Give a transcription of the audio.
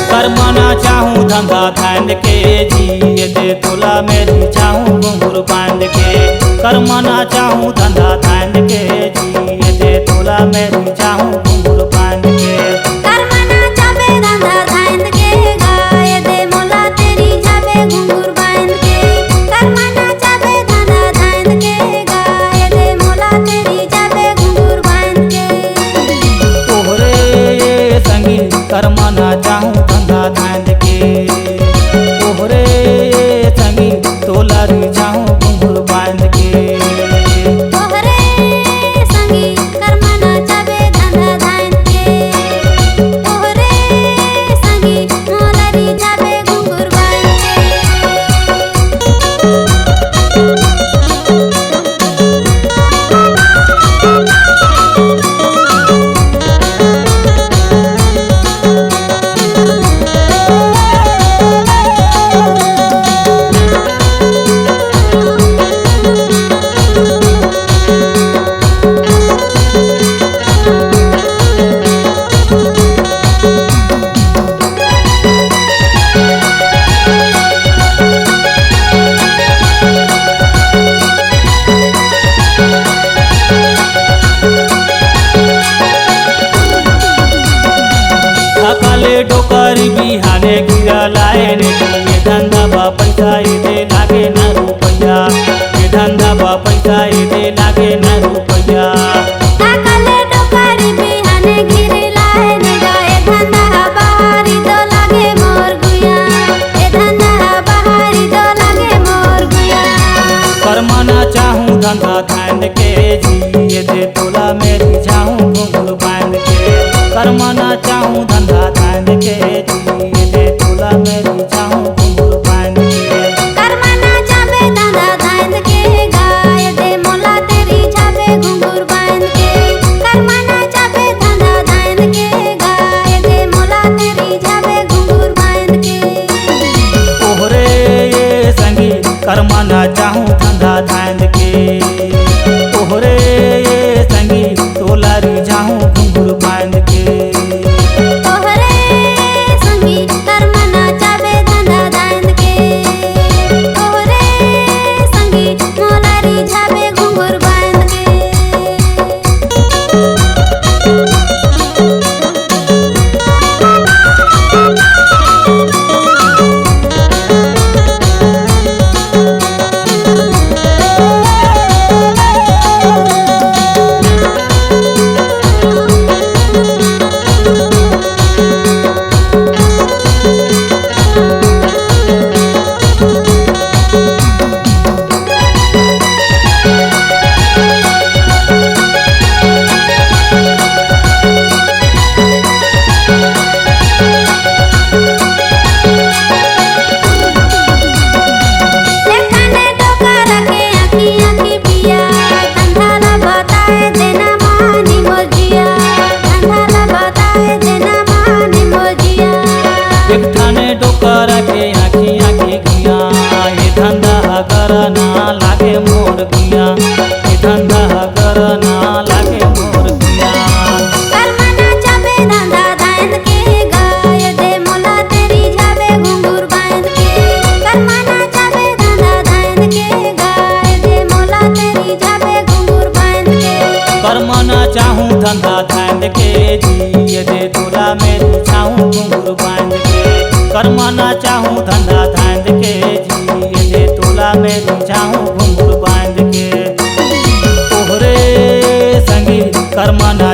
करमना चाहूँ धंधा धान के जिए दे तोला मेरी चाहूँ घुंघरू बांध के। करमना चाहूँ धंधा धान के जिए दे तोला मेरी चाहूँ घुंघरू बांध के। करमना चाबे धंधा धान के गाय दे मोला तेरी जाबे घुंघरू बांध के। करमना चाबे धंधा धान के गाय दे मोला तेरी जाबे घुंघरू बांध के। तोहरे संगी करमना चाहूँ धंधा धान के। तोहरे संगी तोला री चाहूँ घुंघरू बांध के। तोहरे संगी करमना चाबे धंधा धान के। तोहरे संगी मोला री जाबे घुंघरू बांध के। थकाले डोकरी बिहाने गिरा लाए रे ये धंधा बा पैसा दे लागे न रुपया। ये धंधा बा पैसा दे लागे न रुपया। थकाले डोकरी बिहाने गिरे लाए ने गाए धंधा बहारी तो लागे मोर गुया। ए धंधा बहारी तो लागे मोर गुया। करमना चाहूँ धंधा धान के जिए दे तोला मेरी चाहूँ घुंघरू बांध के। करमना चाहूँ धंधा धान के जिए दे तोला मेरी चाहूँ घुंघरू बांध के। करमना चाबे धंधा धान के गाय दे मोला तेरी जाबे घुंघरू बांध के। करमना चाबे धंधा धान के गाय दे मोला तेरी जाबे घुंघरू बांध के। तोहरे संगी करमना चाहूँ धंधा धान के। तोहरे संगी तोला री चाहूँ घुंघरू बांध के। तोहरे संगी करमना चाबे धंधा धान के। तोहरे संगी मोला री जाबे घुंघरू बांध के। लेखाने डोकरा के आँखी आँखी पिया। धंधा ला बताए देना मानी मोजिया। धंधा ला बताए देना मानी मोजिया। एक थाने डोकरा के आँखी आँखी घिया। ये धंधा करना लागे मोर गिया। ये धंधा करना लागे मोर गिया। करमना चाबे धंधा धान के गाय दे मोला तेरी जाबे घुंघरू बांध के। करमना चाबे धंधा धान के गाय दे मोला तेरी जाबे घुंघरू बांध के। करमना चाहूँ धंधा धान के जिए दे तोला मेरी चाहूँ घुंघरू बांध के। करमना चाहूँ धंधा धान के जिए दे तोला मेरी चाहूँ घुंघरू बांध के। तोहरे संगी करमना